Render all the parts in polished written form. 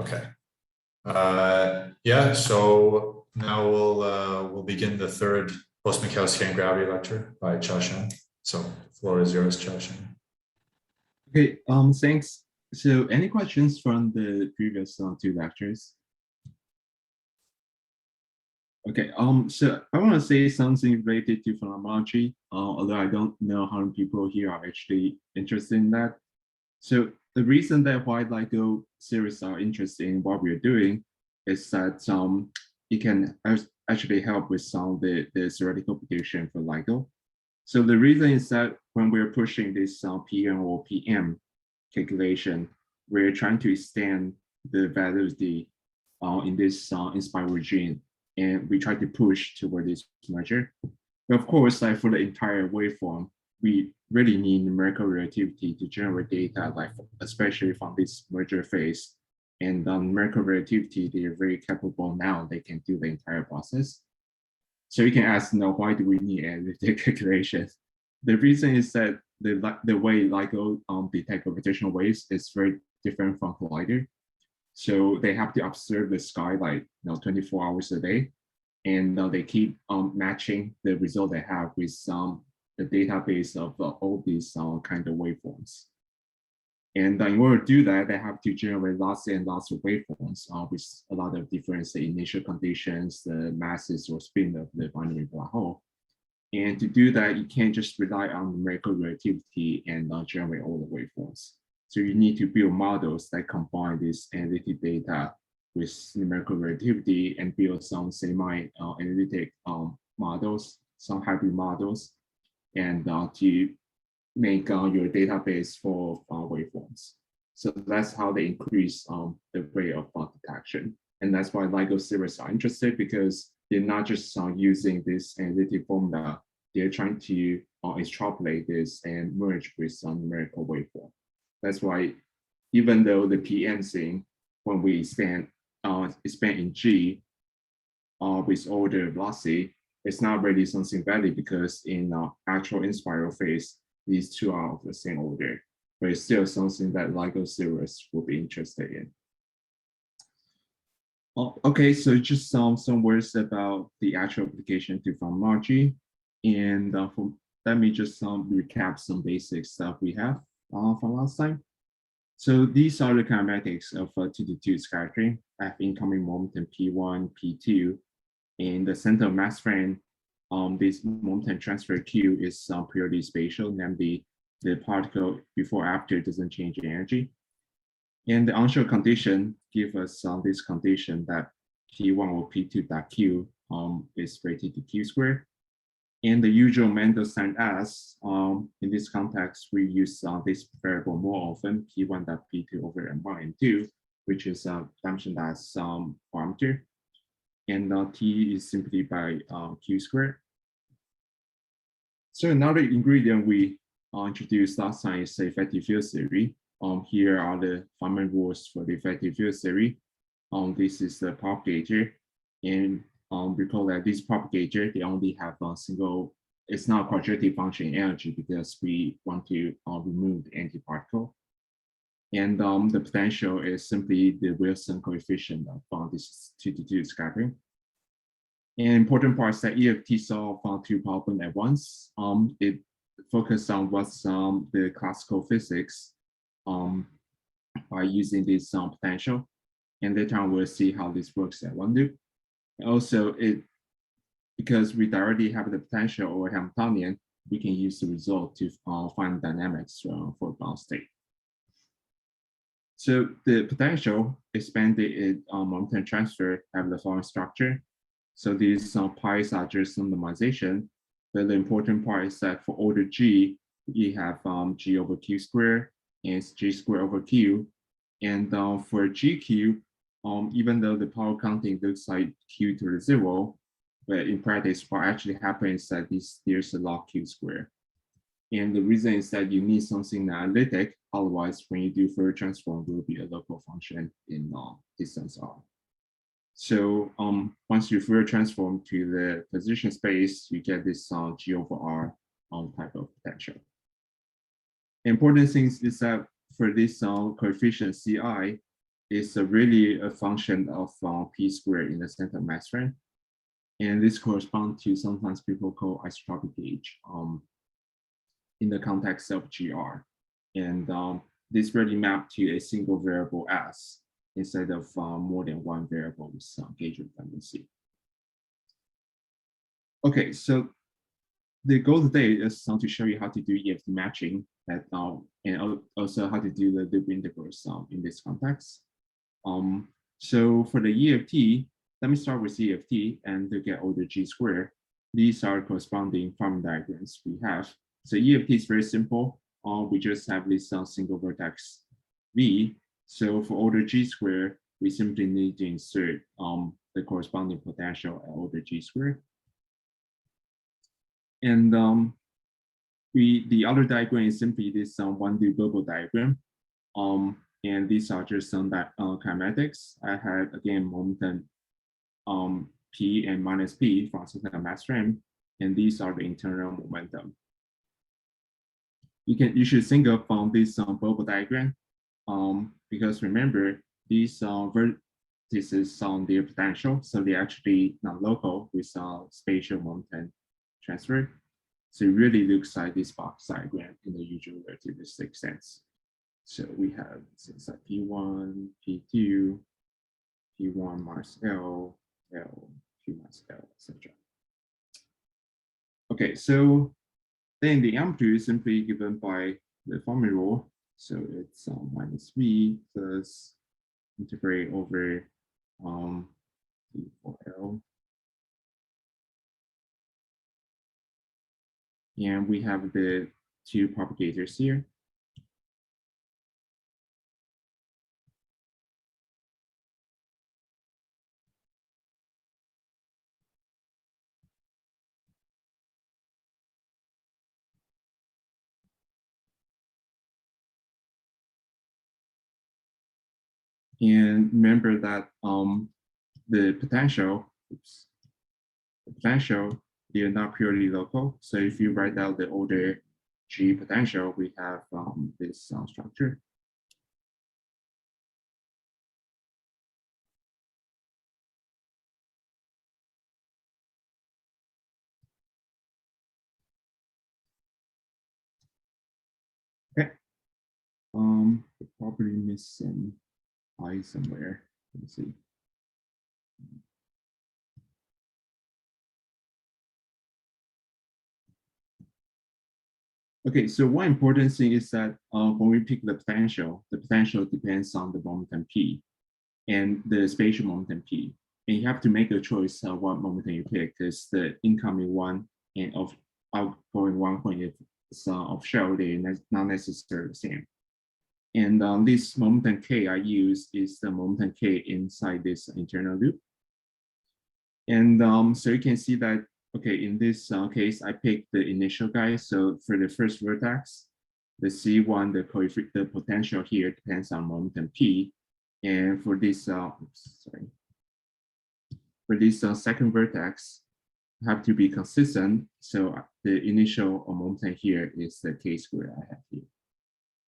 Okay. Yeah, so now we'll begin the third post-Minkowski gravity lecture by Chia-Hsien. So the floor is yours, Chia-Hsien. Okay, thanks. So any questions from the previous two lectures? Okay, so I want to say something related to phenomenology, although I don't know how many people here are actually interested in that. So the reason that why LIGO series are interested in what we're doing is that it can actually help with some of the theoretical prediction for LIGO. So the reason is that when we're pushing this PM or PM calculation, we're trying to extend the validity in this inspired regime, and we try to push toward this merger. But of course, like for the entire waveform, we really need numerical relativity to generate data, like especially from this merger phase. And numerical relativity, they are very capable now. They can do the entire process. So you can ask, why do we need analytic calculations? The reason is that the way LIGO detect gravitational waves is very different from collider. So they have to observe the sky like 24 hours a day, and they keep matching the result they have with the database of all these kind of waveforms. And in order to do that, they have to generate lots and lots of waveforms with a lot of different initial conditions, the masses or spin of the binary black hole. And to do that, you can't just rely on numerical relativity and generate all the waveforms. So you need to build models that combine this analytic data with numerical relativity and build some semi-analytic models, some hybrid models, and to make your database for waveforms. So that's how they increase the rate of detection. And that's why LIGO series are interested, because they're not just using this analytic formula, they're trying to extrapolate this and merge with some numerical waveform. That's why even though the PM thing, when we expand in G with order velocity, it's not really something valid, because in actual in-spiral phase, these two are of the same order, but it's still something that LIGO series will be interested in. Okay, so just some words about the actual application to phenomenology. And let me just recap some basic stuff we have from last time. So these are the kinematics of 2-to-2 scattering. I have incoming momentum P1, P2, and the center of mass frame. This momentum transfer Q is purely spatial, namely the particle before after doesn't change in energy. And the onshore condition give us this condition that P1 or P2 dot Q is related to Q squared. And the usual Mendel sign S, in this context, we use this variable more often, P1 dot P2 over M1 and 2, which is mentioned as parameter. And T is simply by Q squared. So another ingredient we introduced last time is the effective field theory. Here are the fundamental rules for the effective field theory. This is the propagator, and recall that this propagator, they only have a single, it's not a quadratic function in energy, because we want to remove the antiparticle. And the potential is simply the Wilson coefficient of this 2-to-2 scattering. And important part is that EFT solve two problems at once. It focused on what's the classical physics by using this potential. And later on, we'll see how this works at one loop. Also, because we directly have the potential over Hamiltonian, we can use the result to find dynamics for bound state. So the potential expanded momentum transfer have the following structure. So these pi's are just normalization, but the important part is that for order G, we have G over Q squared and G squared over Q. And for GQ, even though the power counting looks like Q to the 0, but in practice, what actually happens is that there's a log Q squared. And the reason is that you need something analytic, otherwise when you do Fourier transform, there will be a local function in distance R. So once you Fourier transform to the position space, you get this G over R type of potential. Important things is that for this coefficient Ci, is really a function of p squared in the center mass frame. And this corresponds to sometimes people call isotropic gauge in the context of GR. And this really mapped to a single variable S instead of more than one variable with gauge redundancy. Okay, so the goal today is to show you how to do EFT matching and also how to do the loop integrals in this context. So for the EFT, let me start with EFT and look at order G squared. These are corresponding farming diagrams we have. So EFT is very simple. We just have this single vertex V. So for order G squared, we simply need to insert the corresponding potential at order G squared. And the other diagram is simply this one-loop bubble diagram. And these are just some kinematics. I had, again, momentum P and minus P from certain mass frame, and these are the internal momentum. You should think of this bubble diagram, because remember, these vertices on their potential, so they're actually non-local with spatial momentum transfer. So it really looks like this box diagram in the usual relativistic sense. So we have things like P1, P2, P1 minus L, L, P minus L, etc. Okay, so then the amplitude is simply given by the formula rule. So it's minus V plus integrate over P for L. And we have the two propagators here. And remember that the potential, they are not purely local. So if you write out the order G potential, we have this structure. Okay. Probably missing I somewhere. Let's see. Okay, so one important thing is that when we pick the potential depends on the momentum P and the spatial momentum P. And you have to make a choice of what momentum you pick, because the incoming one and outgoing one point is of shell, they're not necessarily the same. And this momentum K I use is the momentum K inside this internal loop. And so you can see that, okay, in this case, I picked the initial guy. So for the first vertex, the C1, the potential here depends on momentum P. And for this, for this second vertex, have to be consistent. So the initial momentum here is the K squared I have here.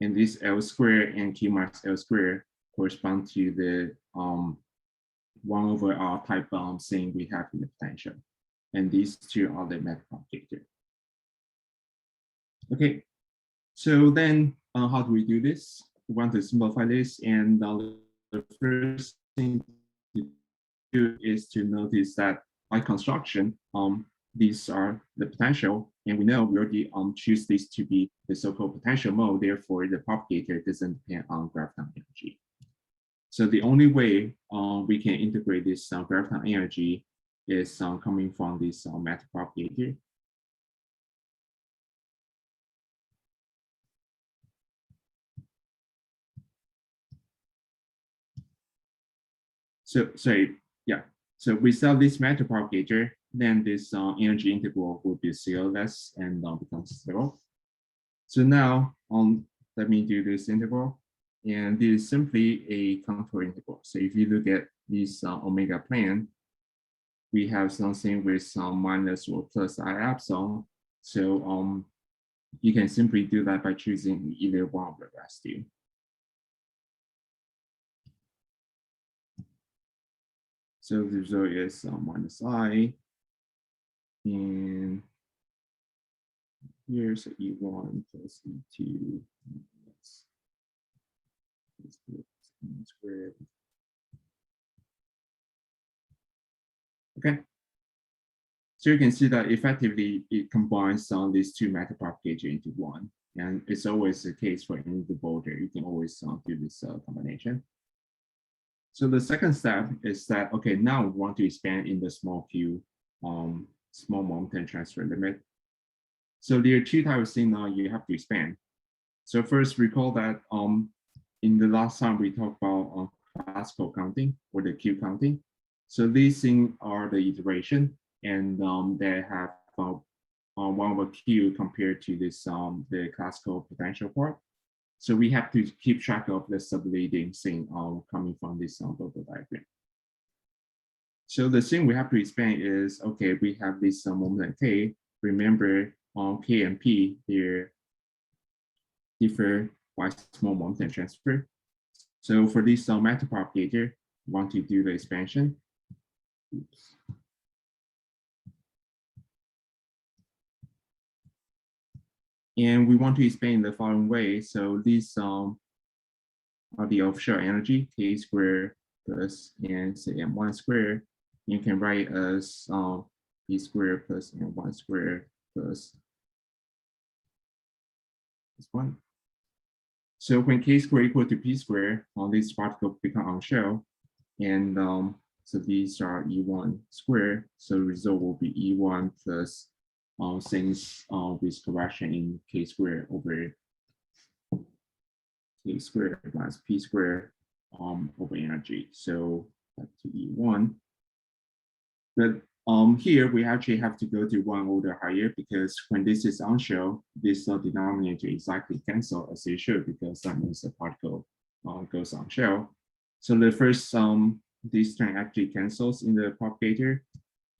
And this L squared and Q minus L squared correspond to the 1 over R type thing we have in the potential. And these two are the method propagator. Okay, so then how do we do this? We want to simplify this, and the first thing to do is to notice that by construction, these are the potential, and we know we already choose this to be the so-called potential mode. Therefore, the propagator doesn't depend on graviton energy. So the only way we can integrate this graviton energy is coming from this matter propagator. So without this matter propagator, then this energy integral will be zero-less and becomes 0. So now let me do this integral. And this is simply a contour integral. So if you look at this omega plane, we have something with minus or plus I epsilon. So you can simply do that by choosing either one of the residue. So the result is minus I, and here's E1 plus E2 squared. Okay. So you can see that effectively it combines these two matter propagator into one. And it's always the case for any of the boulder. You can always do this combination. So the second step is that, okay, now we want to expand in the small Q, small momentum transfer limit. So there are two types of things now you have to expand. So first, recall that in the last time we talked about classical counting or the Q counting. So these things are the iteration, and they have one over Q compared to this the classical potential part. So we have to keep track of the subleading thing coming from this bubble diagram. So the thing we have to expand is, okay, we have this moment K. Remember, K and P, they're differ by small momentum transfer. So for this matter propagator, we want to do the expansion. Oops. And we want to expand the following way. So these are the offshore energy, K squared plus and say M1 squared. You can write as P squared plus M1 squared plus this one. So when K squared equal to P squared, these particles become on shell. And so these are E1 squared. So the result will be E1 plus things with correction in K squared over K squared minus P squared over energy. So back to E1. But here we actually have to go to one order higher, because when this is on shell, this denominator exactly cancel as it should, because that means the particle goes on shell. So the first this term actually cancels in the propagator,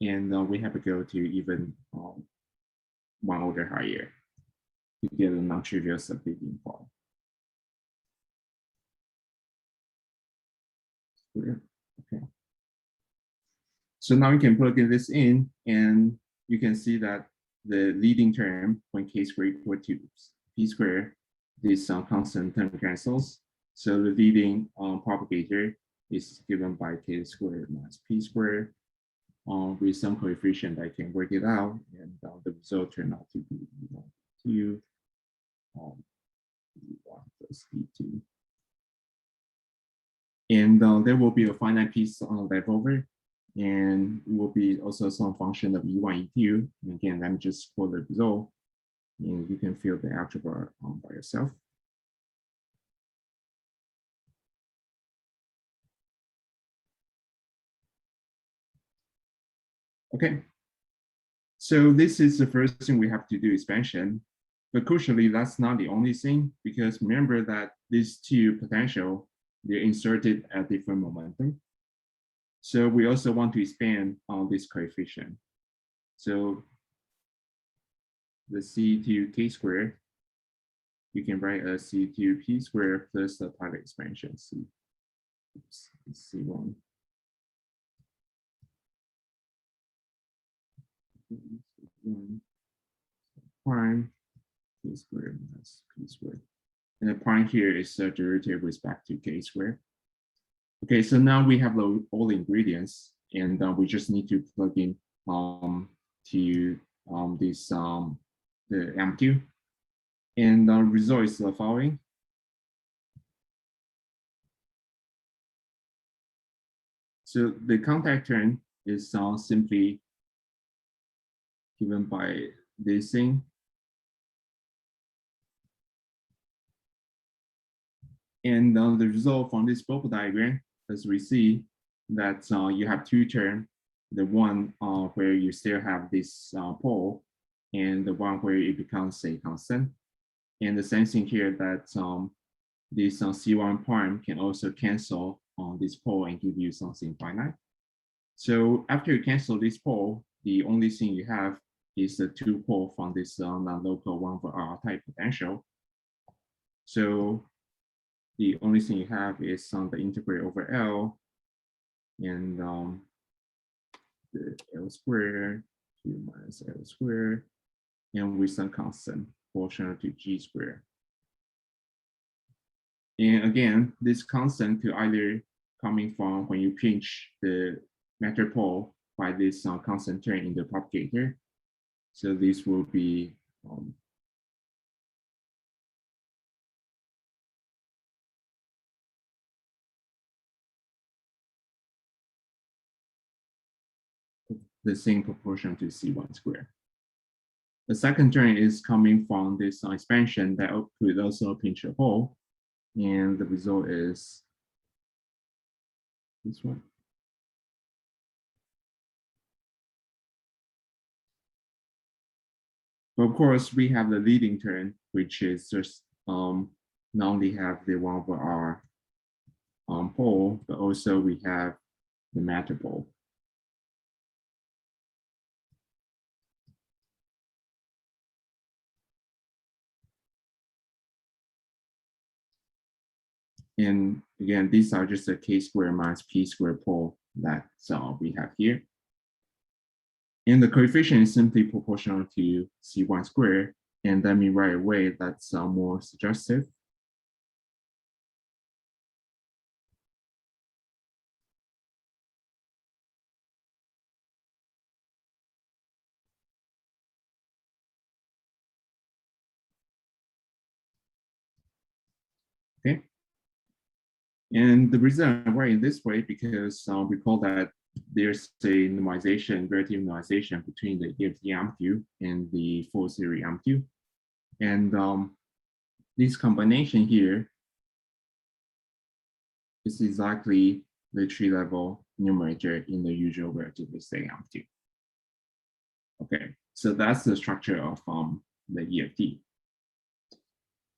and we have to go to even one order higher to get a non-trivial subleading part. Okay. So now you can plug in this in, and you can see that the leading term when K squared equal to P squared, this constant term cancels. So the leading propagator is given by K squared minus P squared with some coefficient I can work it out, and the result turned out to be E1, 2, E1 plus E2. And there will be a finite piece left over, and it will be also some function of E1, E2. And again, let me just quote the result, and you can fill the algebra by yourself. Okay, so this is the first thing we have to do, expansion. But crucially, that's not the only thing, because remember that these two potential, they're inserted at different momentum. So we also want to expand on this coefficient. So the C2 K squared, you can write a C2 P squared plus the pilot expansion C. Oops, C1. Prime K squared minus P squared. And the prime here is the derivative with respect to K squared. Okay, so now we have all the ingredients, and we just need to plug in to this the amplitude, and the result is the following. So the contact term is simply given by this thing. And the result from this bubble diagram, as we see, that you have two terms, the one where you still have this pole, and the one where it becomes a constant. And the same thing here, that this C1 prime can also cancel on this pole and give you something finite. So after you cancel this pole, the only thing you have is the two pole from this non-local one for R type potential. So the only thing you have is the integral over L, and the L squared, Q minus L squared, and with some constant proportional to G squared. And again, this constant could either coming from when you pinch the matter pole by this constant term in the propagator. So this will be the same proportion to C1 squared. The second term is coming from this expansion that could also pinch a hole. And the result is this one. Of course, we have the leading term, which is just not only have the one over our pole, but also we have the matter pole. And again, these are just a k squared minus p squared pole that we have here. And the coefficient is simply proportional to C1 squared. And that means right away that's more suggestive. Okay. And the reason I write it this way because recall that there's a normalization, relative normalization between the EFT amplitude and the full series amplitude. And this combination here is exactly the tree level numerator in the usual relativistic amplitude. Okay, so that's the structure of the EFT.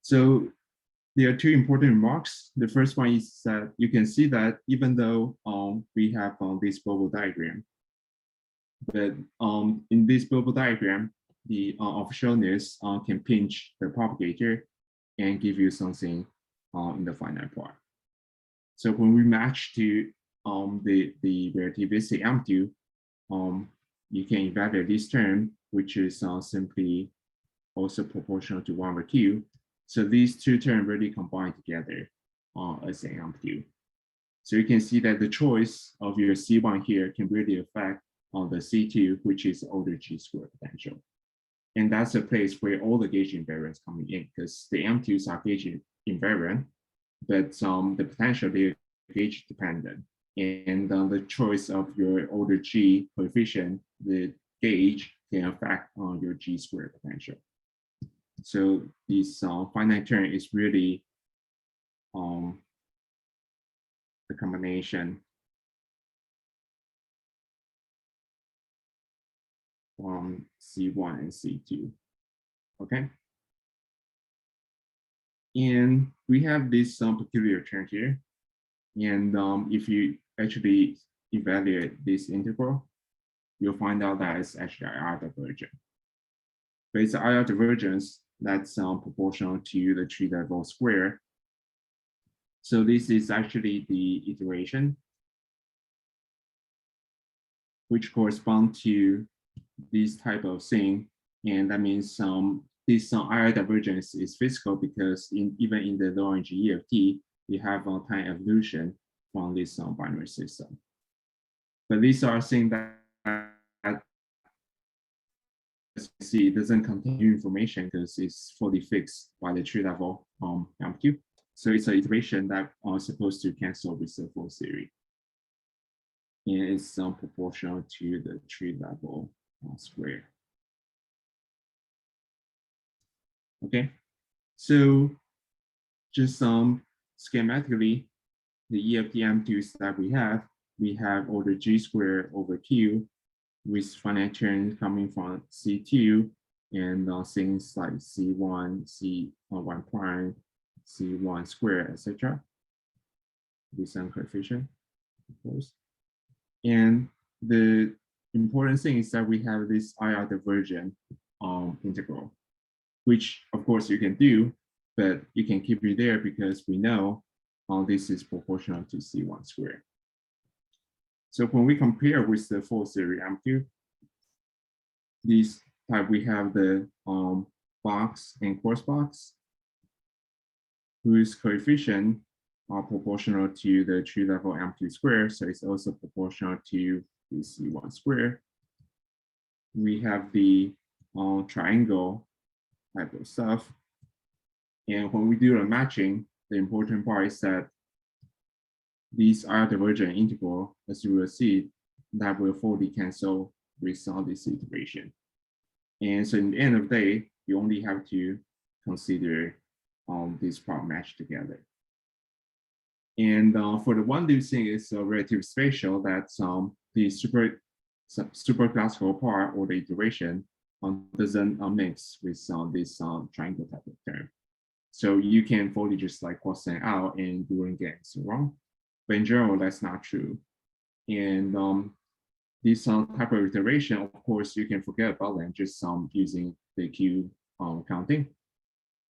So there are two important remarks. The first one is that you can see that even though we have this bubble diagram, but in this bubble diagram, the officialness can pinch the propagator and give you something in the finite part. So when we match to the relativistic amplitude, you can evaluate this term, which is simply also proportional to 1 over q. So these two terms really combine together as an amplitude. So you can see that the choice of your C1 here can really affect on the C2, which is order G squared potential. And that's a place where all the gauge invariants coming in because the amplitudes are gauge invariant, but the potential they are gauge dependent. And the choice of your order G coefficient, the gauge can affect on your G squared potential. So this finite term is really the combination from C1 and C2, okay? And we have this peculiar term here. And if you actually evaluate this integral, you'll find out that it's actually IR divergent. But it's IR divergence that's proportional to the tree level square. So this is actually the iteration, which corresponds to this type of thing. And that means this IR divergence is physical because even in the low energy EFT, we have a time evolution from this binary system. But these are things that see, it doesn't contain new information because it's fully fixed by the tree level amplitude. So it's an iteration that are supposed to cancel with the full series. And it's proportional to the tree level square. Okay, so just schematically, the EFT amplitudes that we have order G squared over Q with finite terms coming from C2 and things like C1, C1 prime, C1 squared, etc. With some coefficient, of course. And the important thing is that we have this IR divergent integral, which of course you can do, but you can keep it there because we know this is proportional to C1 squared. So when we compare with the full series amplitude, these type we have the box and coarse box, whose coefficient are proportional to the tree level amplitude square. So it's also proportional to the C1 square. We have the triangle type of stuff. And when we do the matching, the important part is that these are divergent integral, as you will see, that will fully cancel with this iteration. And so in the end of the day, you only have to consider these problem match together. And for the one thing is relative spatial, that the super classical part or the iteration doesn't mix with this triangle type of term. So you can fully just like cross them out and you wouldn't get anything wrong. But in general, that's not true. And this type of iteration, of course, you can forget about them just using the Q counting.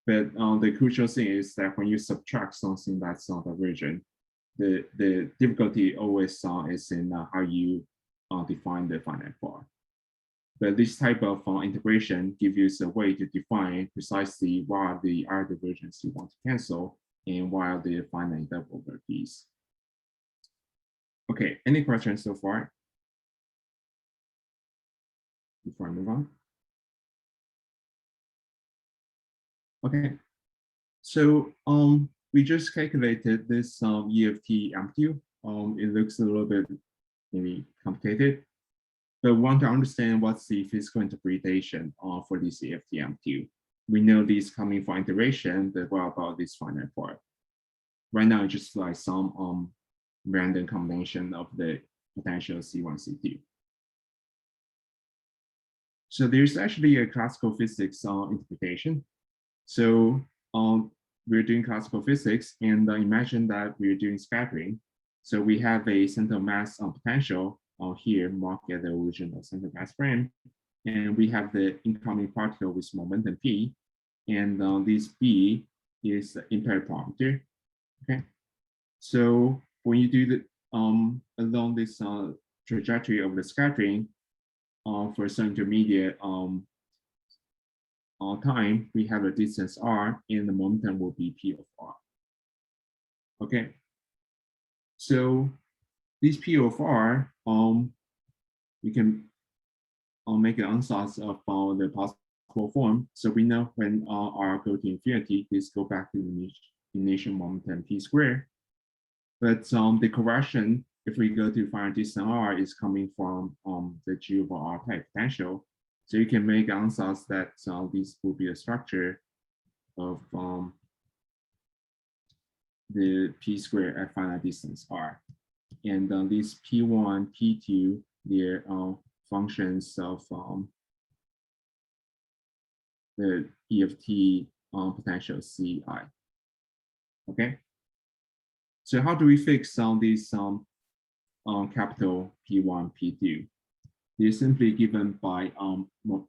But the crucial thing is that when you subtract something that's not divergent, the difficulty always is in how you define the finite part. But this type of integration gives you a way to define precisely what are the R divergence you want to cancel and what are the finite double piece. Okay, any questions so far? Before I move on. Okay, so we just calculated this EFT amplitude. It looks a little bit maybe complicated, but we want to understand what's the physical interpretation for this EFT amplitude. We know this coming from integration, but what about this finite part? Right now, it's just like some random combination of the potential C1, C2. So there's actually a classical physics interpretation. So we're doing classical physics, and imagine that we're doing scattering. So we have a center of mass potential here marked at the original center of mass frame, and we have the incoming particle with momentum p, and this b is the impaired parameter. Okay, so when you do the along this trajectory of the scattering for some intermediate time, we have a distance r, and the momentum will be p of r. Okay, so this p of r, you can make an ansatz of the possible form. So we know when r go to infinity, this go back to the initial momentum p squared. But the correction, if we go to find distance r, is coming from the g over r type potential. So you can make ansatz that this will be a structure of the p squared at finite distance r. And these p1, p2, they're functions of the EFT potential Ci. Okay. So how do we fix these capital P1, P2? They're simply given by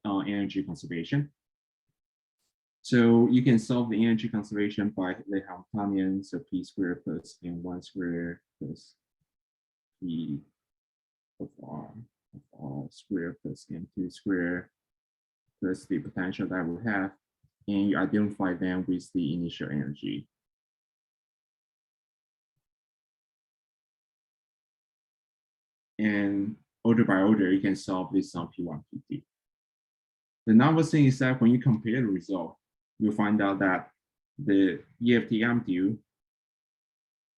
energy conservation. So you can solve the energy conservation by the Hamiltonian, so p squared plus n1 squared plus p of r squared plus n2 squared plus the potential that we have, and you identify them with the initial energy. And order by order, you can solve this on P1, P2. The novel thing is that when you compare the result, you'll find out that the EFT amplitude,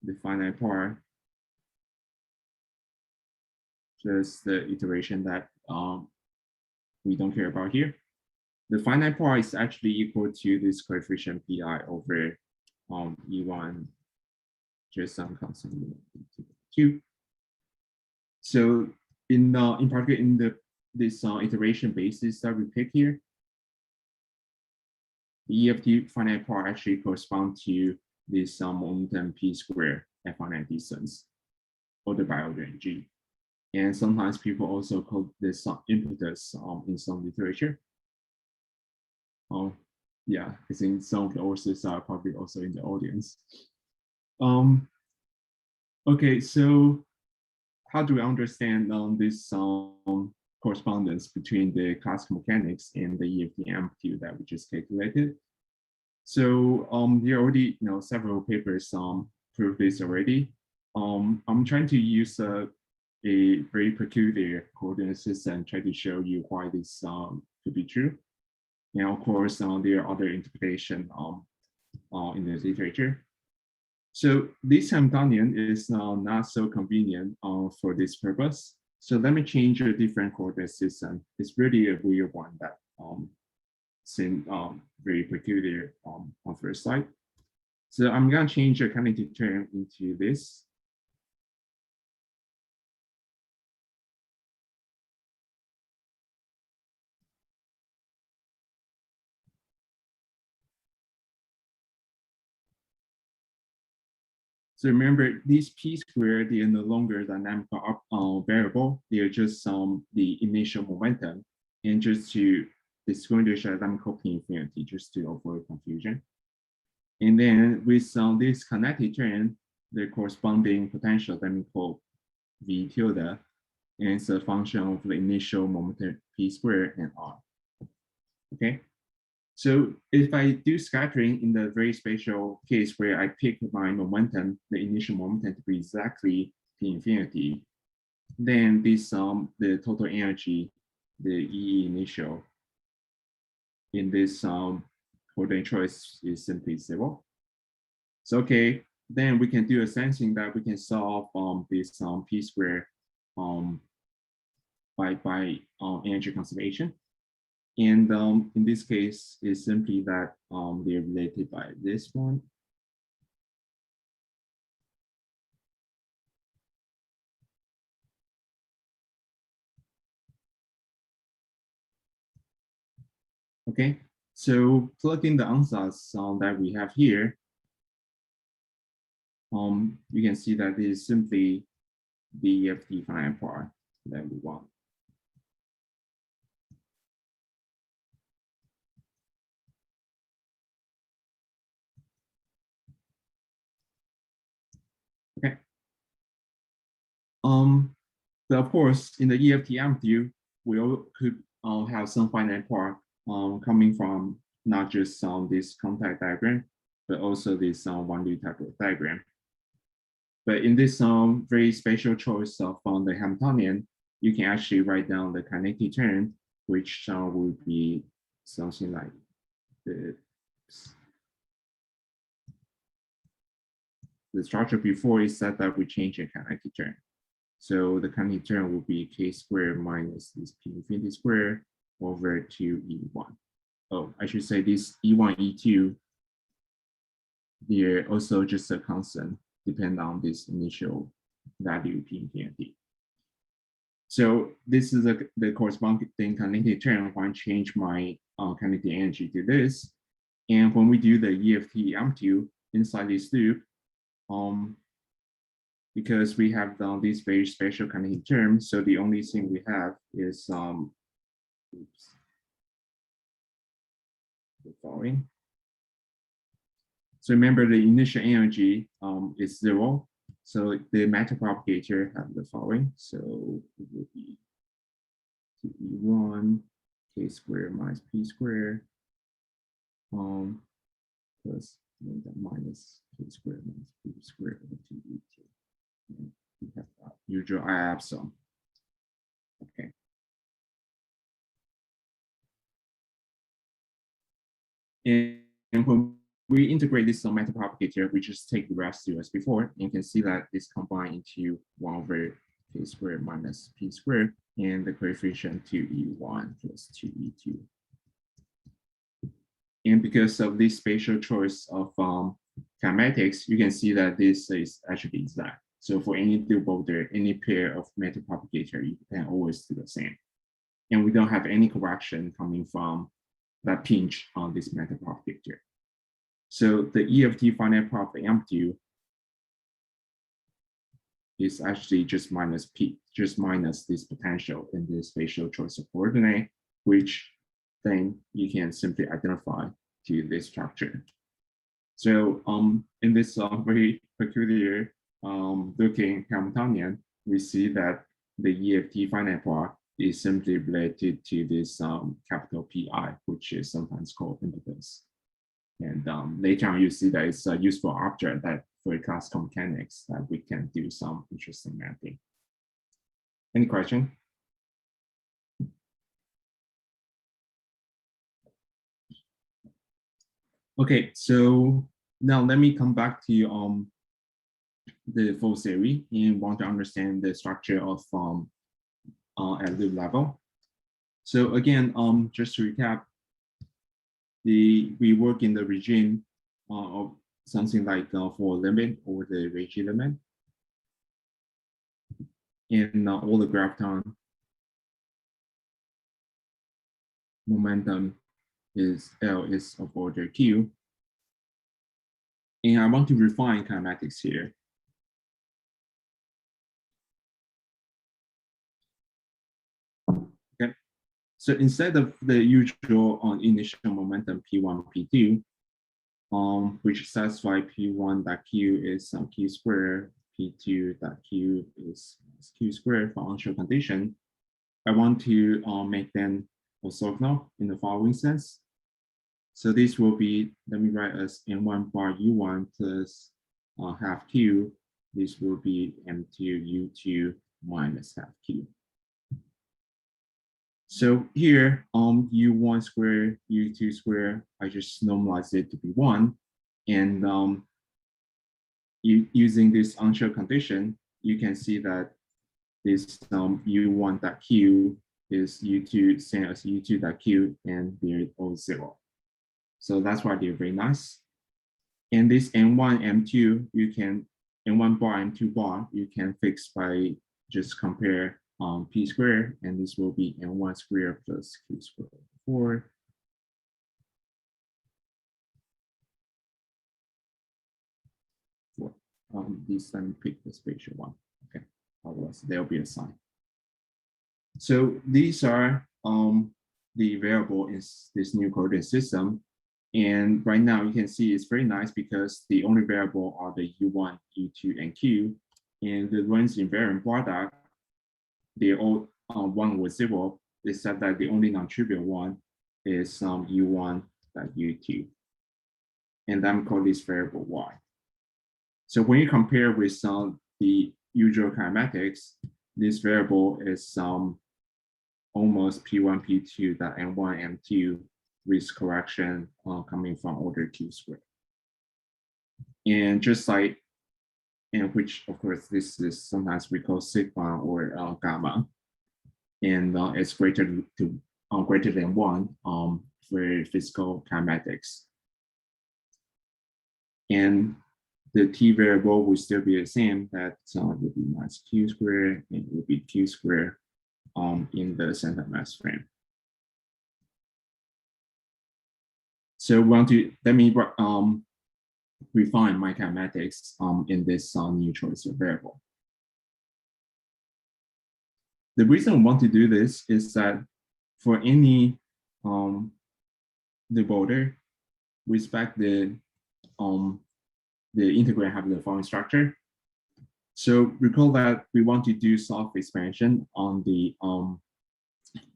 the finite part, just the iteration that we don't care about here. The finite part is actually equal to this coefficient pi over E1, just some constant Q. So in particular in this iteration basis that we pick here, the EFT finite part actually corresponds to this momentum p squared at finite distance, order by order in G. And sometimes people also call this impetus in some literature. Yeah, I think some of the authors are probably also in the audience. Okay, so how do we understand this correspondence between the classical mechanics and the EFT amplitude that we just calculated? So there are already several papers prove this already. I'm trying to use a very peculiar coordinate system and try to show you why this could be true. And of course, there are other interpretations in the literature. So this Hamiltonian is not so convenient for this purpose. So let me change a different coordinate system. It's really a weird one that seems very peculiar on first sight. So I'm going to change the kinetic term into this. So remember, these p squared, they are no longer dynamical variable. They are just the initial momentum. And just to distinguish dynamical p-infinity, just to avoid confusion. And then with this kinetic term, the corresponding potential dynamical v tilde, and it's a function of the initial momentum p squared and r. Okay. So if I do scattering in the very special case where I pick my momentum, the initial momentum to be exactly p-infinity, then this the total energy, the E initial in this coordinate choice is simply 0. So okay, then we can do a sensing that we can solve this p squared by energy conservation. And in this case, is simply that they're related by this one. Okay, so plugging the ansatz that we have here, you can see that this is simply the EFT finite part that we want. Okay. But of course, in the EFT amplitude, we all could have some finite part coming from not just this contact diagram, but also this one-loop type of diagram. But in this very special choice of the Hamiltonian, you can actually write down the kinetic term, which would be something like the structure before is set that we change a kinetic term. So the kinetic term will be k squared minus this p-infinity squared over 2e1. Oh, I should say this e1, e2, they're also just a constant, depend on this initial value p-infinity. So this is the corresponding kinetic term when I change my kinetic energy to this. And when we do the EFT amplitude inside this loop, because we have done this very special kinetic term, so the only thing we have is the following. So remember the initial energy is 0. So the matter propagator have the following. So it will be 2e1 k squared minus p squared plus minus k squared minus p squared over 2e2. And we have usual I epsilon. Okay. And when we integrate this matter propagator, we just take the residue as before, and you can see that this combined into 1 over k squared minus p squared, and the coefficient 2e1 plus 2e2. And because of this spatial choice of kinematics, you can see that this is actually exact. So for any double there, any pair of matter propagator, you can always do the same. And we don't have any correction coming from that pinch on this matter propagator. So the EFT finite part of the amplitude is actually just minus p, just minus this potential in this spatial choice of coordinate, which then you can simply identify to this structure. So in this very peculiar looking Hamiltonian, we see that the EFT finite part is simply related to this capital PI, which is sometimes called impedance. And later on, you see that it's a useful object that for classical mechanics that we can do some interesting mapping. Any question? Okay, so now let me come back to the full theory and want to understand the structure of at loop level. So again, just to recap, we work in the regime of something like for limit or the Ricci limit. And all the graviton momentum is L is of order Q. And I want to refine kinematics here. Okay, so instead of the usual initial momentum P1, P2, which satisfy P1 that Q is Q squared, P2 that Q is Q squared for onshore condition, I want to make them orthogonal in the following sense. So this will be, let me write as M1 bar U1 plus half Q. This will be M2 U2 minus half Q. So here, U1 squared, U2 squared, I just normalize it to be 1. And using this onshore condition, you can see that this U1 dot Q is U2, same as U2 dot Q, and they're all 0. So that's why they're very nice. And this M1, M2, you can, M1 bar, M2 bar, you can fix by just compare P squared, and this will be M1 squared plus Q squared 4. This, let me pick the spatial one. Okay, otherwise there'll be a sign. So these are the variable in this new coordinate system. And right now you can see it's very nice because the only variable are the U1, U2, and Q. And the ones invariant product, they're all 1 or 0, except that the only non-trivial one is U1 that U2. And I'm calling this variable Y. So when you compare with the usual kinematics, this variable is almost P1, P2 that M1, M2 with correction coming from order Q squared. And just like, and which of course this is sometimes we call sigma or gamma, and it's greater than 1 for physical kinematics. And the T variable will still be the same, that will be minus Q squared, and it will be Q squared in the center mass frame. So let me refine my kinematics in this new choice of variable. The reason I want to do this is that for any the border, we expect the integrand have the following structure. So recall that we want to do soft expansion on the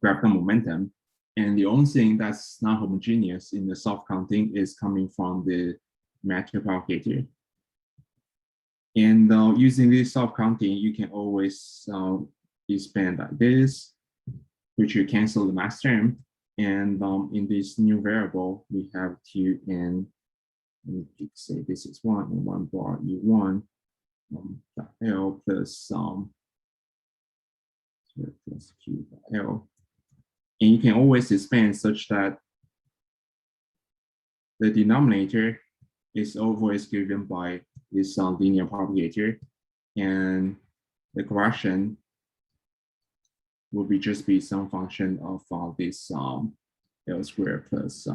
graviton momentum. And the only thing that's not homogeneous in the soft counting is coming from the matter propagator. And using this soft counting, you can always expand like this, which you cancel the mass term. And in this new variable, we have Q and say this is 1 and 1 bar U1 L plus plus Q L. And you can always expand such that the denominator is always given by this linear propagator, and the correction will be just be some function of this L squared plus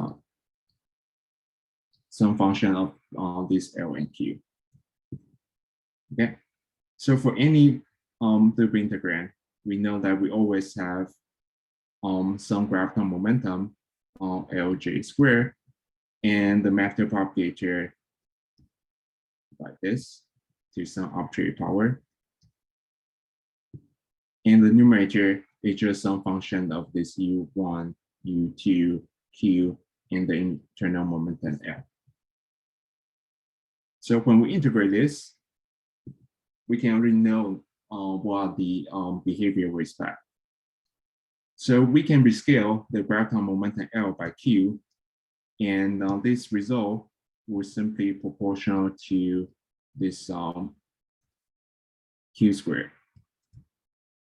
some function of this L and Q. Okay, so for any loop integrand, we know that we always have some graviton momentum Lj squared, and the matter propagator like this to some arbitrary power. And the numerator is just some function of this U1, U2, Q, and the internal momentum L. So when we integrate this, we can already know what the behavior we expect. So we can rescale the gravitational momentum L by Q, and this result will simply proportional to this Q squared.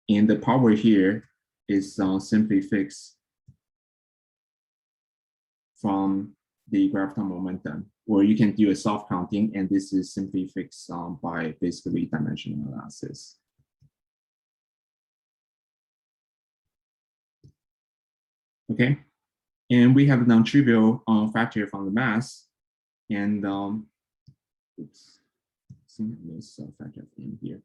And the power here is simply fixed from the gravitational momentum, or you can do a soft counting, and this is simply fixed by basically dimensional analysis. Okay, and we have a non-trivial factor from the mass, and oops, this factor in here.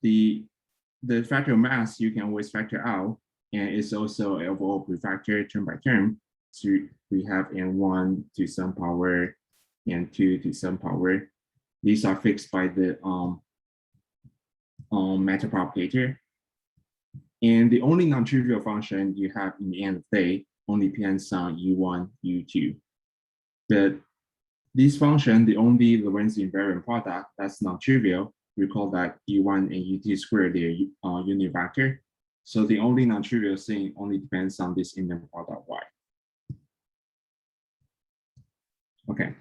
The factor of mass you can always factor out, and it's also an overall prefactor term by term. So we have n1 to some power, n2 to some power. These are fixed by the matter propagator. And the only non-trivial function you have in the end of the day only depends on U1, U2. But this function, the only Lorentz invariant product that's non-trivial, recall that U1 and U2 squared, they're unit vector. So the only non-trivial thing only depends on this inner product Y. Okay,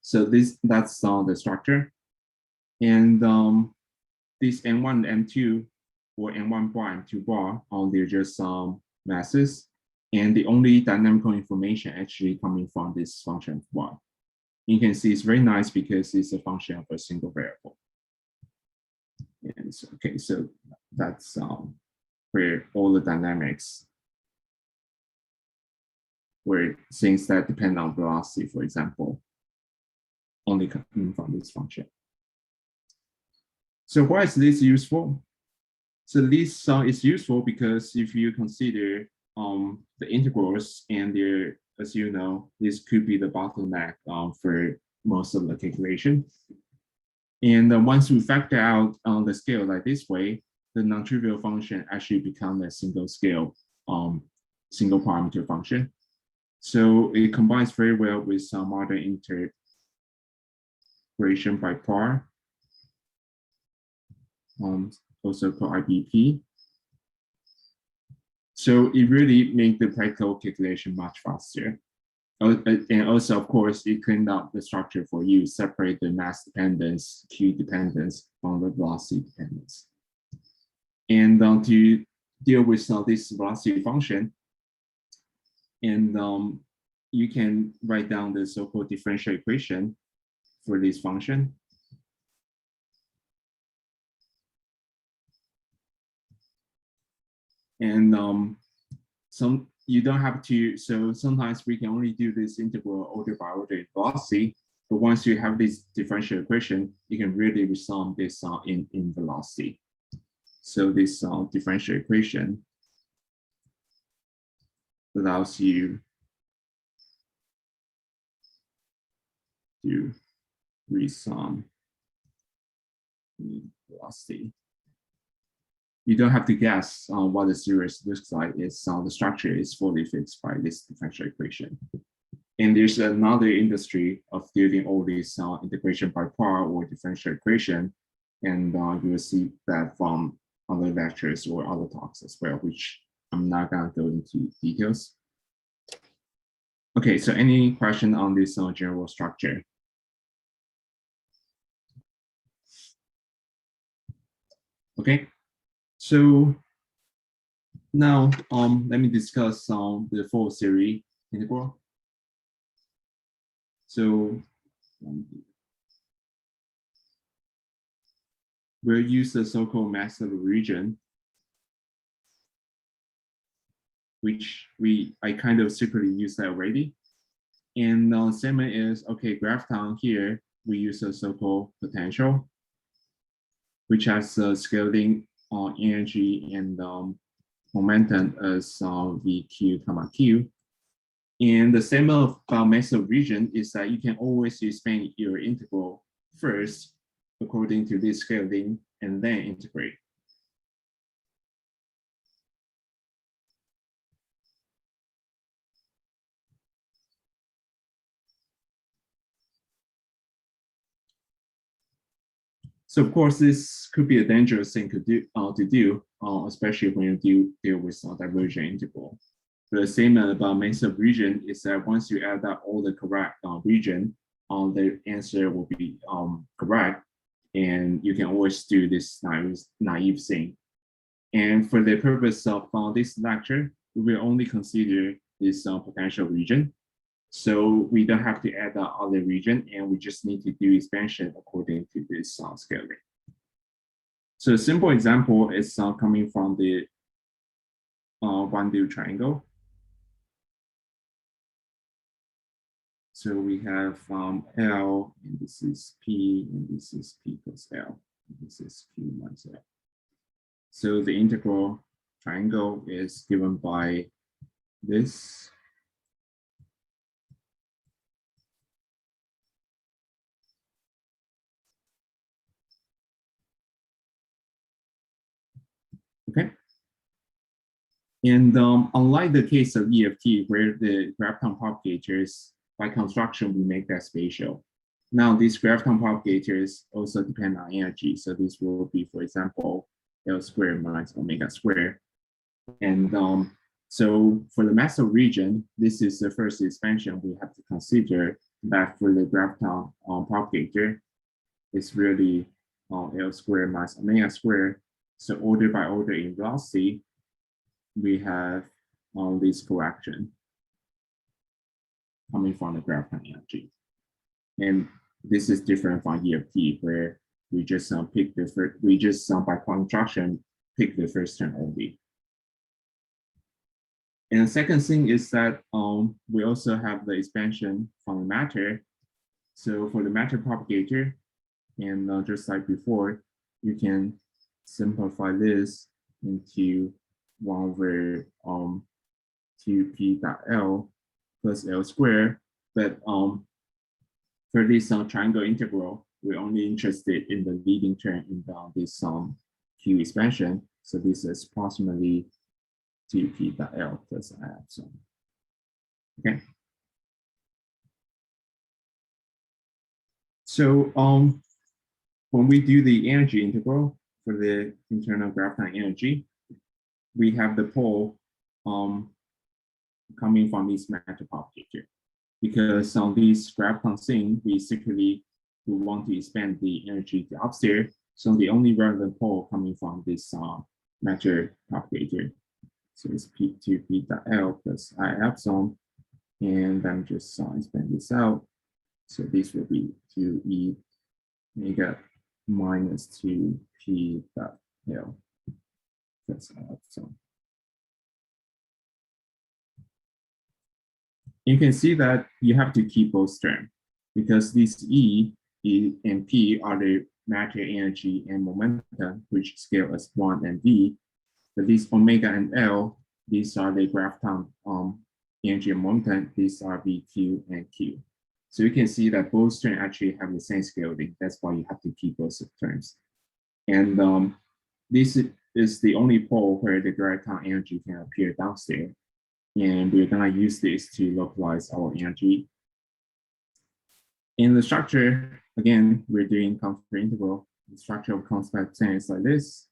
so that's the structure. And this N1 and N2, or N1 bar and N2 bar, they're just masses. And the only dynamical information actually coming from this function Y. You can see it's very nice because it's a function of a single variable. And so, okay, so that's where all the dynamics, where things that depend on velocity, for example, only come from this function. So why is this useful? So this is useful because if you consider the integrals, and there, as you know, this could be the bottleneck for most of the calculation. And once we factor out the scale like this way, the non-trivial function actually becomes a single scale, single parameter function. So it combines very well with some modern integration by par, also called IBP. So it really makes the practical calculation much faster. And also, of course, it cleaned up the structure for you, separate the mass dependence, Q dependence from the velocity dependence. And to deal with this velocity function, and you can write down the so-called differential equation for this function. And you don't have to, so sometimes we can only do this integral order by order velocity, but once you have this differential equation, you can really resolve this in velocity. So this differential equation allows you to resolve velocity. You don't have to guess what the series looks like. It's the structure is fully fixed by this differential equation. And there's another industry of doing all these integration by par or differential equation, and you will see that from other lectures or other talks as well, which I'm not gonna go into details. Okay, so any question on this general structure? Okay. So now let me discuss the full series integral. So we'll use the so-called mass level region, which I kind of secretly used that already. And statement is, okay, graph down here, we use a so-called potential, which has scaling energy and momentum as VQ comma Q. And the statement about mass of region is that you can always expand your integral first according to this scaling and then integrate. So of course, this could be a dangerous thing to do, especially when you deal with divergent integral. But the statement about massive region is that once you add up all the correct region, the answer will be correct, and you can always do this naive thing. And for the purpose of this lecture, we will only consider this potential region. So we don't have to add the other region, and we just need to do expansion according to this scaling. So a simple example is coming from the one-dimensional triangle. So we have L, and this is P, and this is P plus L, and this is Q minus L. So the integral triangle is given by this. Okay. And unlike the case of EFT, where the graviton propagators, by construction, we make that spatial. Now, these graviton propagators also depend on energy. So this will be, for example, L squared minus omega squared. And so for the massive region, this is the first expansion we have to consider, that for the graviton propagator, it's really L squared minus omega squared. So order by order in velocity, we have this correction coming from the graviton energy. And this is different from EFT, where we just pick the first, we just by construction pick the first term only. And the second thing is that we also have the expansion from the matter. So for the matter propagator, and just like before, you can simplify this into 1 over 2p dot L plus L squared. But for this triangle integral, we're only interested in the leading term in this Q expansion. So this is approximately 2p dot L plus I epsilon. Okay. So when we do the energy integral for the internal graviton energy, we have the pole coming from this matter propagator. Because on this graviton thing, we secretly want to expand the energy to upstairs. So the only relevant pole coming from this matter propagator. So it's P2P dot L plus I epsilon. And then just expand this out. So this will be 2E omega minus 2P dot L plus I epsilon. You can see that you have to keep both terms, because these E and P are the matter energy and momentum, which scale as 1 and V. But these omega and L, these are the graviton energy and momentum. These are VQ and Q. So you can see that both terms actually have the same scaling. That's why you have to keep both terms. And this is the only pole where the graviton energy can appear downstairs. And we're going to use this to localize our energy. In the structure, again, we're doing counter integral. The structure of constant ten is like this,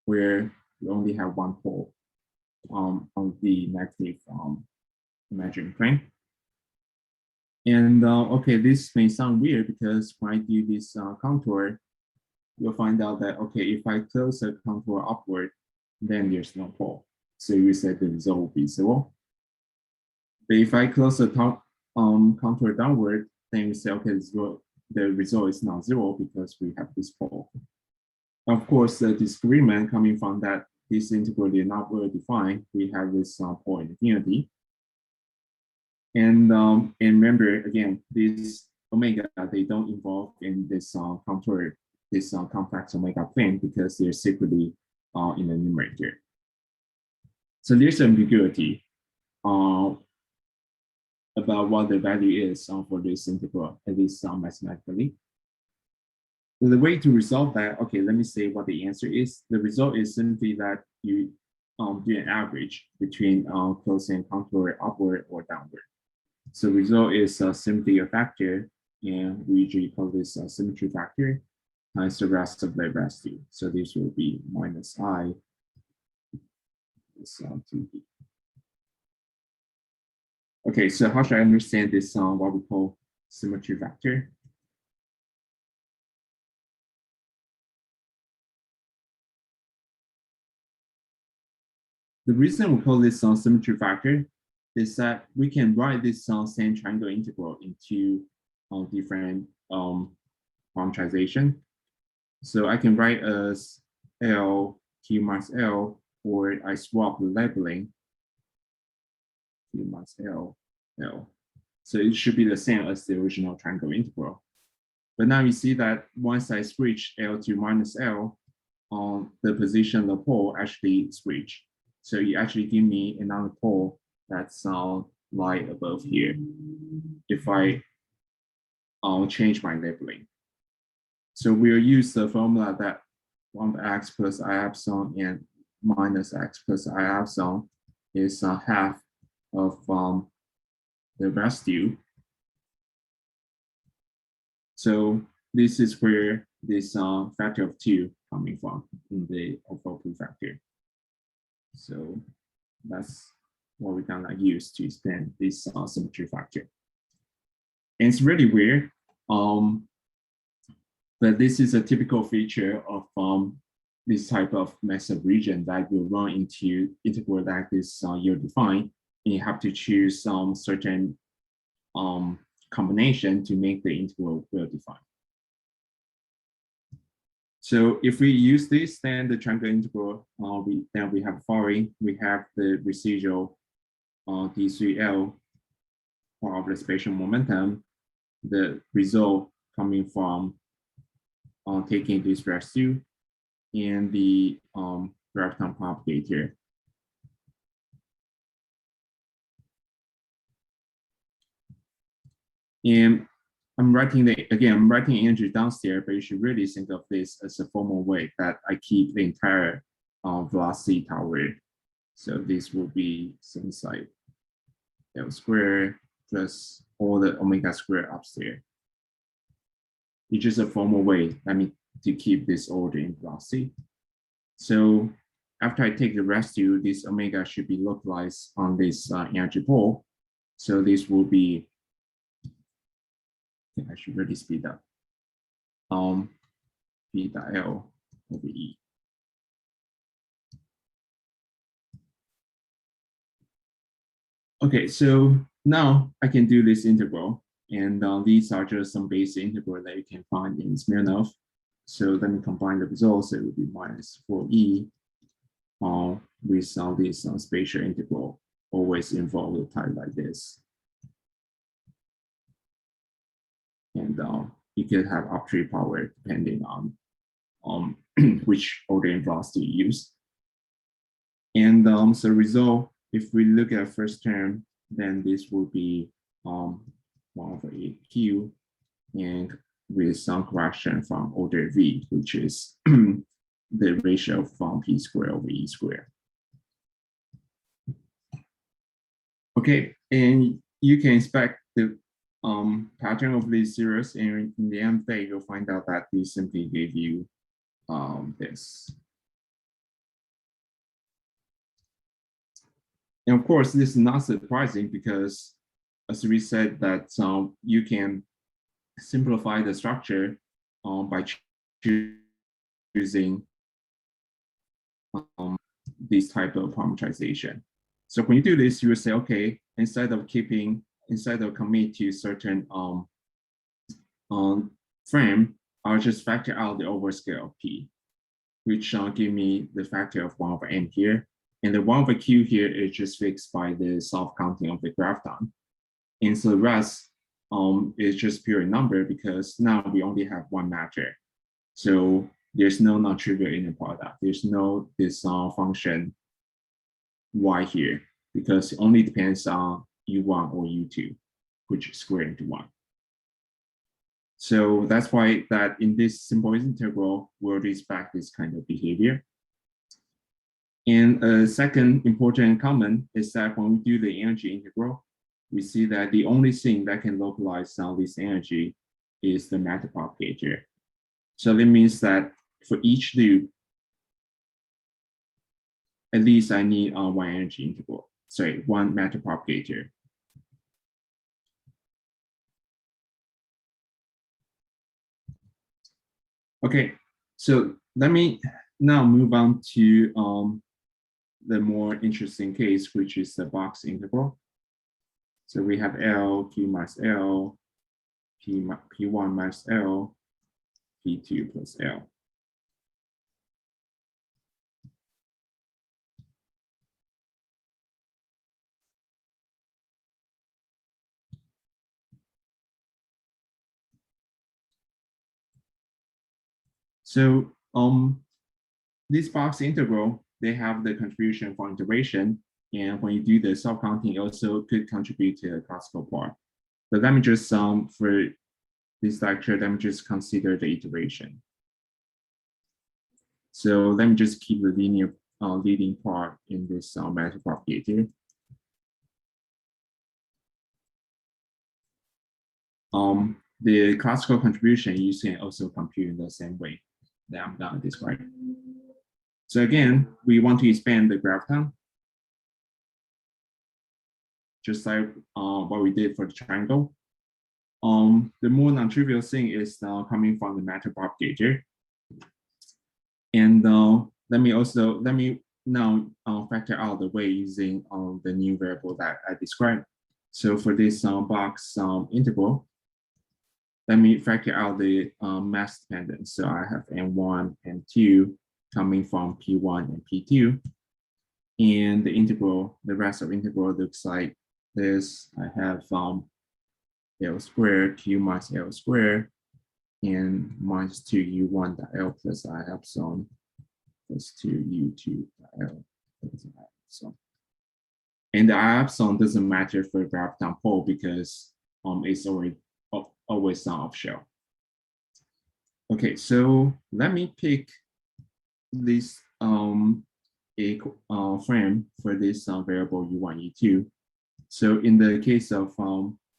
where we only have one pole on the negative imaginary plane. And okay, this may sound weird, because when I do this contour, you'll find out that, okay, if I close the contour upward, then there's no pole. So you said the result will be 0. But if I close the top contour downward, then we say, okay, the result is not 0 because we have this pole. Of course, the disagreement coming from that this integral is not well defined. We have this pole infinity. And remember, again, these omega, they don't involve in this contour, this complex omega plane, because they're secretly in the numerator. So there's ambiguity about what the value is for this integral, at least mathematically. The way to resolve that, okay, let me say what the answer is. The result is simply that you do an average between closing contour upward or downward. So result is simply a factor and we usually call this a symmetry factor times the rest of the residue. So this will be minus I. Okay, so how should I understand this what we call symmetry factor? The reason we call this symmetry factor is that we can write this same triangle integral into different parameterization. So I can write as L Q minus L, or I swap the labeling Q minus L, L. So it should be the same as the original triangle integral. But now you see that once I switch L to minus L, the position of the pole actually switch. So you actually give me another pole that's right above here if I change my labeling. So we'll use the formula that 1x plus I epsilon and minus x plus I epsilon is half of the residue. So this is where this factor of 2 coming from in the overall proof factor. So that's what we're gonna use to extend this symmetry factor. And it's really weird, but this is a typical feature of this type of massive region that will run into integral that is yield-defined, and you have to choose some certain combination to make the integral well-defined. So if we use this, then the triangle integral, then we have following. We have the residual d3L of the spatial momentum, the result coming from taking this residue, and the graviton propagator. And I'm writing energy downstairs, but you should really think of this as a formal way that I keep the entire velocity tower. So this will be things like L squared plus all the omega squared upstairs. It's just a formal way, to keep this order in velocity. So after I take the residue, this omega should be localized on this energy pole. So this will be, I should really speed up. P dot L over E. Okay, so now I can do this integral, and these are just some basic integral that you can find in Smirnov. So let me combine the results. It will be minus 4E with this spatial integral always involve a type like this. And you can have arbitrary power depending on which order and velocity you use. And so result, if we look at first term, then this will be 1 over 8Q, and with some correction from order V, which is the ratio from P squared over E squared. Okay, and you can expect the pattern of these zeros, and in the end day, you'll find out that these simply give you this. And of course, this is not surprising because, as we said, that you can simplify the structure by choosing this type of parameterization. So when you do this, you will say, okay, instead of commit to certain frame, I'll just factor out the overscale of P, which give me the factor of 1 over M here. And the 1 over Q here is just fixed by the self-counting of the graviton. And so the rest is just pure number because now we only have one matter. So there's no non-trivial inner product. There's no this function Y here because it only depends on U1 or U2, which is squared into 1. So that's why that in this simple integral, we'll respect this kind of behavior. And a second important comment is that when we do the energy integral, we see that the only thing that can localize this energy is the matter propagator. So that means that for each loop, at least I need one energy interval, sorry, one matter propagator. Okay, so let me now move on to the more interesting case, which is the box integral. So we have L, Q minus L, P1 minus L, P2 plus L. So this box integral, they have the contribution for integration. And when you do the self-counting, it also could contribute to the classical part. But let me just, for this lecture, let me just consider the iteration. So let me just keep the linear leading part in this matter propagator. The classical contribution you can also compute in the same way that I'm going to describe. So again, we want to expand the graviton, just like what we did for the triangle. The more non-trivial thing is coming from the matter propagator. And let me now factor out the way using the new variable that I described. So for this box integral, let me factor out the mass dependence. So I have M1 and 2 coming from P1 and P2. And the integral, the rest of integral looks like this. I have L squared, Q minus L squared, and minus 2U1 dot L plus I epsilon plus 2U2 dot L plus I epsilon. And the I epsilon doesn't matter for graviton pole because it's always off shell. Okay, so let me pick this frame for this variable U1, U2. So in the case of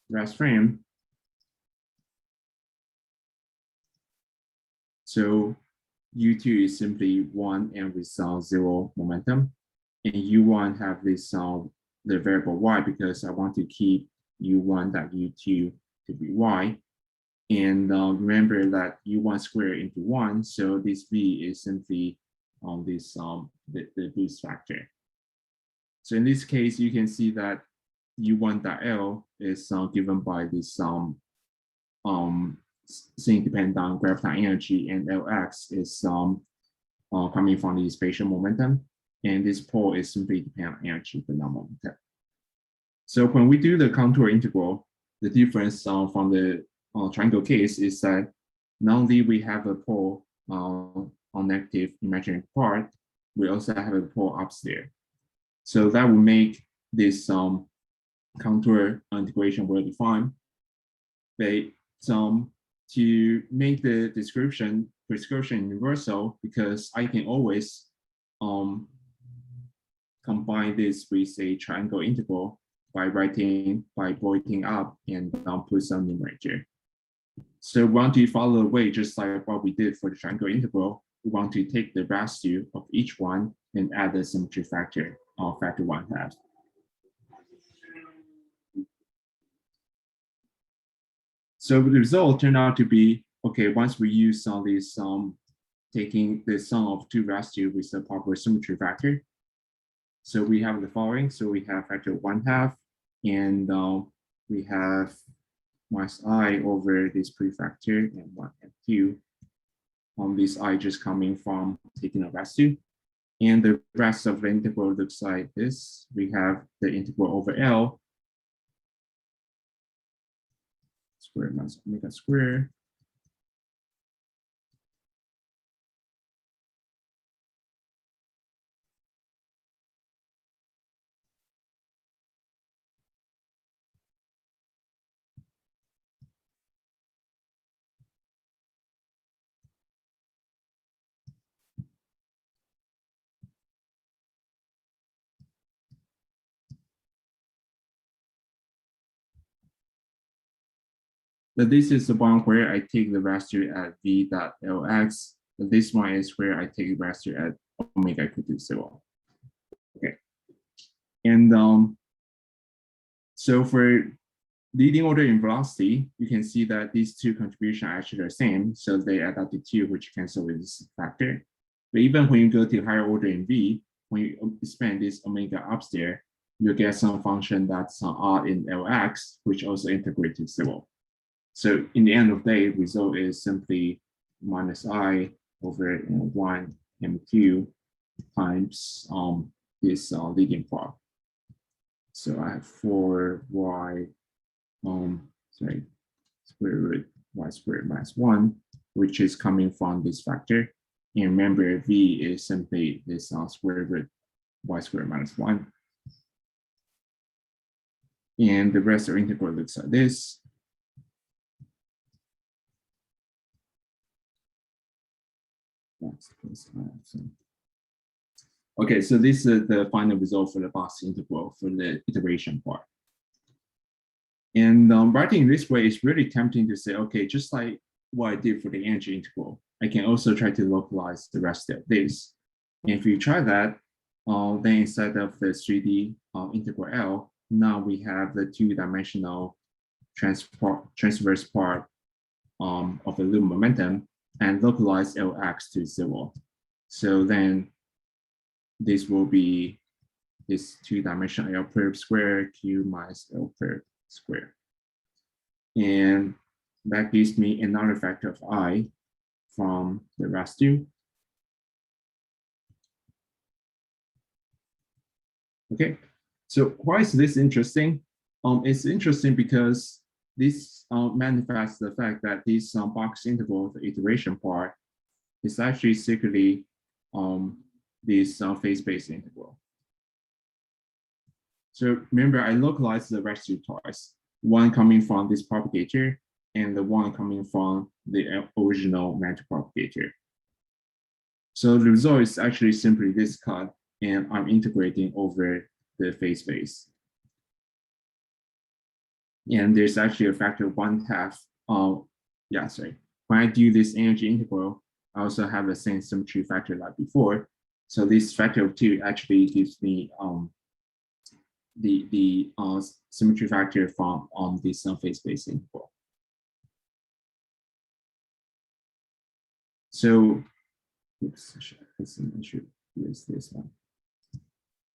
rest frame, so U2 is simply 1 and with 0 momentum. And U1 have this the variable y because I want to keep U1.U2 to be y. And remember that U1 squared into 1, so this V is simply this the boost factor. So in this case, you can see that U1.L is given by this thing dependent on graviton energy, and Lx is coming from the spatial momentum, and this pole is simply dependent on energy but not momentum. So when we do the contour integral, the difference from the triangle case is that not only we have a pole on negative imaginary part, we also have a pole upstairs. So that will make this contour integration well defined. But to make the prescription universal, because I can always combine this with a triangle integral by boiling up and put some numerator. So we want to follow the way just like what we did for the triangle integral. We want to take the residue of each one and add the symmetry factor of factor 1/2. So the result turned out to be, okay, once we use this taking the sum of two residues with the proper symmetry factor. So we have the following. So we have factor 1/2, and we have minus I over this prefactor and 1 and 2. This I just coming from taking a residue. And the rest of the integral looks like this. We have the integral over L square minus omega square. But this is the one where I take the residue at v.lx. But this one is where I take the residue at omega equal to 0. Okay. And so for leading order in velocity, you can see that these two contributions are actually the same. So they add up to 2, which cancel with this factor. But even when you go to higher order in V, when you expand this omega upstairs, you get some function that's odd in Lx, which also integrates to 0. So in the end of the day, result is simply minus I over 1 mq times this leading part. So I have 4y square root y squared minus 1, which is coming from this factor. And remember, v is simply this square root y squared minus 1. And the rest of the integral looks like this. Okay, so this is the final result for the box integral for the iteration part. And writing this way is really tempting to say, okay, just like what I did for the energy integral, I can also try to localize the rest of this. And if you try that, then instead of the 3D integral L, now we have the two-dimensional transverse part of the loop momentum and localize Lx to 0. So then this will be this two-dimensional L perp square Q minus L perp square. And that gives me another factor of I from the residue. Okay, so why is this interesting? It's interesting because this manifests the fact that this box integral, the iteration part, is actually secretly this phase-space integral. So remember, I localized the residue twice, one coming from this propagator and the one coming from the original matter propagator. So the result is actually simply this cut, and I'm integrating over the phase space. And there's actually a factor of 1/2. When I do this energy integral, I also have the same symmetry factor like before. So this factor of 2 actually gives me the symmetry factor from this phase space integral. So, oops, I should use this one.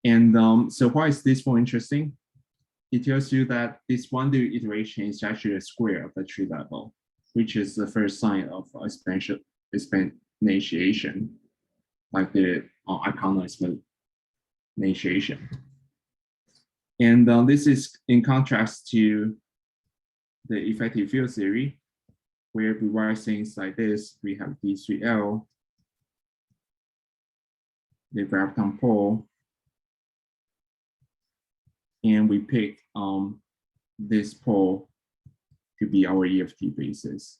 And so why is this one interesting? It tells you that this 1D iteration is actually a square of the tree level, which is the first sign of exponentiation, like the iconal exponentiation. And this is in contrast to the effective field theory, where we write things like this. We have D3L, the graviton pole, and we pick this pole to be our EFT basis.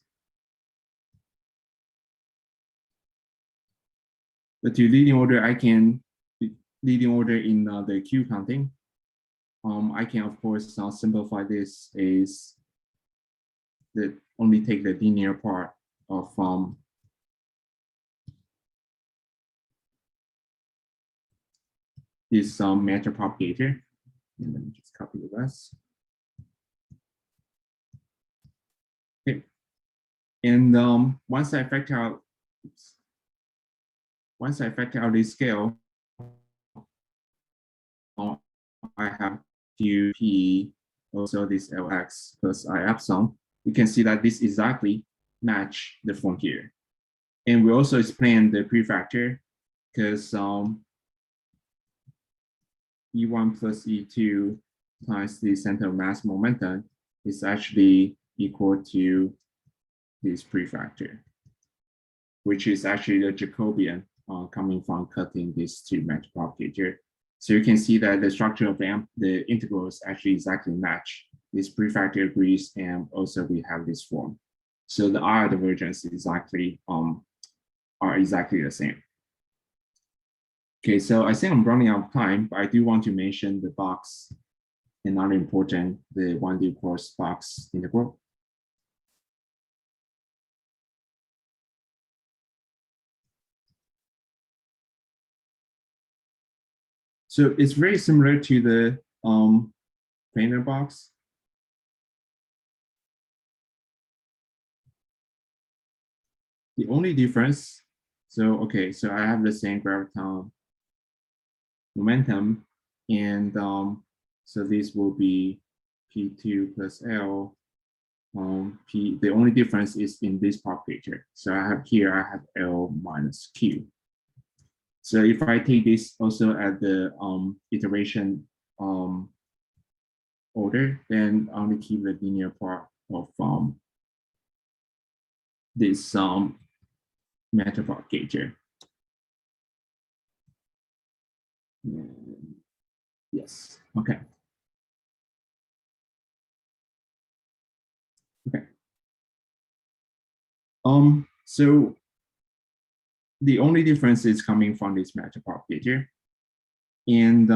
But to leading order, I can leading order in the Q counting. I can of course simplify this as only take the linear part of this matter propagator. And let me just copy the rest. Okay. And once I factor out this scale, I have QP, also this Lx plus I epsilon. You can see that this exactly match the form here. And we also explain the prefactor because E1 plus E2 times the center of mass momentum is actually equal to this prefactor, which is actually the Jacobian coming from cutting this two matter propagator. So you can see that the structure of the integrals actually exactly match. This prefactor agrees, and also we have this form. So the R divergence is exactly are exactly the same. Okay, so I think I'm running out of time, but I do want to mention the box, another important, the 1D course box integral. So it's very similar to the planar box. The only difference, so I have the same gravitonic momentum, and so this will be P2 plus L. P. The only difference is in this propagator. So I have L minus Q. So if I take this also at the iteration order, then I only keep the linear part of this matter propagator. Yes. Okay. Okay. So the only difference is coming from this matter propagator, and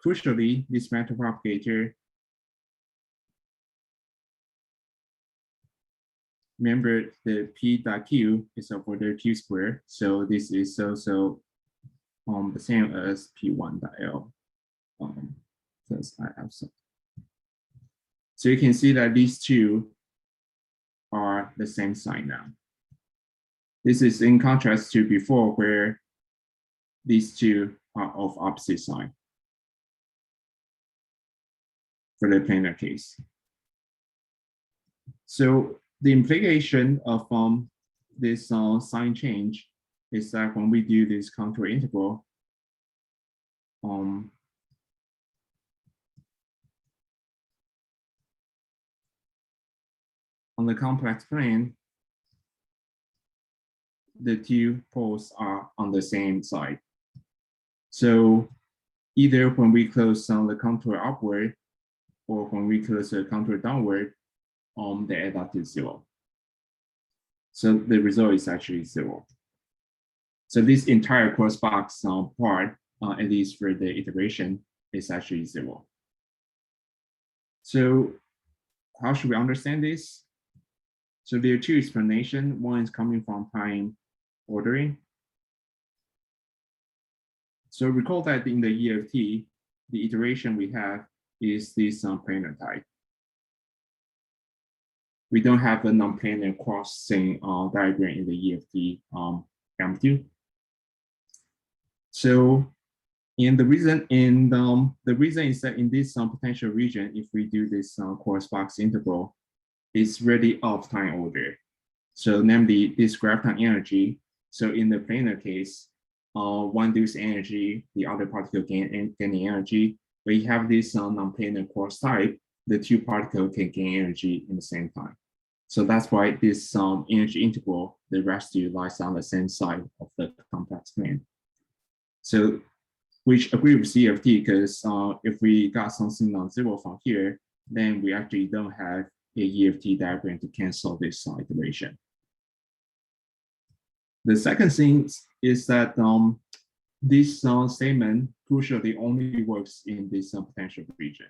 crucially, this matter propagator. Remember, the P dot Q is over the Q square, so this is also the same as P1 dot L plus I epsilon. So you can see that these two are the same sign now. This is in contrast to before, where these two are of opposite sign for the planar case. So the implication of this sign change is that when we do this contour integral, on the complex plane, the two poles are on the same side. So either when we close the contour upward or when we close the contour downward, they add up to 0. So the result is actually 0. So this entire cross box part, at least for the iteration, is actually 0. So how should we understand this? So there are two explanations. One is coming from time ordering. So recall that in the EFT, the iteration we have is this planar type. We don't have a non-planar crossing diagram in the EFT amplitude. So, and the reason is that in this potential region, if we do this cross box integral, it's really of time order. So namely this graviton energy. So in the planar case, one loses energy, the other particle gain energy. But you have this non-planar cross type, the two particles can gain energy in the same time. So that's why this energy integral, the residue lies on the same side of the complex plane. So which agree with CFT, because if we got something non-zero from here, then we actually don't have a EFT diagram to cancel this iteration. The second thing is that this statement crucially only works in this potential region.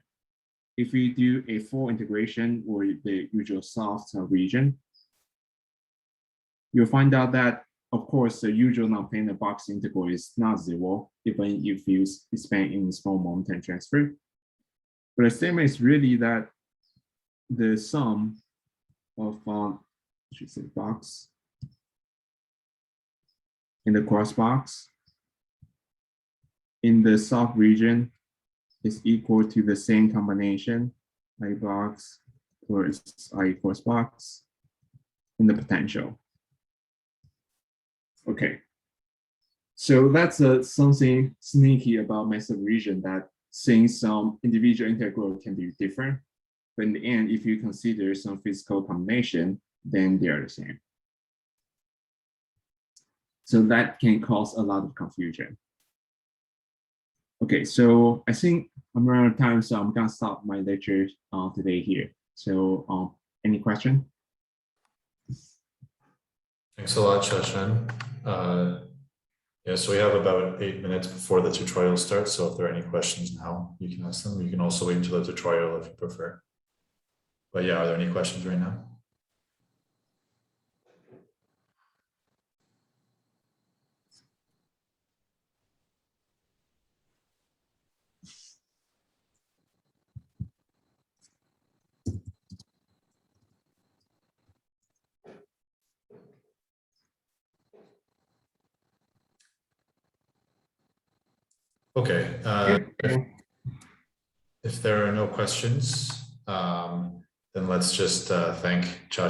If we do a full integration or the usual soft region, you'll find out that, of course, the usual non-planar box integral is not 0, even if you expand in small momentum transfer. But the statement is really that the sum of, box in the cross box in the soft region is equal to the same combination, I box plus I cross box in the potential. Okay, so that's something sneaky about massive region, that since some individual integral can be different, but in the end, if you consider some physical combination, then they are the same. So that can cause a lot of confusion. Okay, so I think I'm running out of time, so I'm gonna stop my lecture today here. So any question? Thanks a lot, Chia-Hsien. Yeah, so we have about 8 minutes before the tutorial starts. So if there are any questions now, you can ask them. You can also wait until the tutorial if you prefer. But yeah, are there any questions right now? Okay. If there are no questions, then let's just thank Chia-Hsien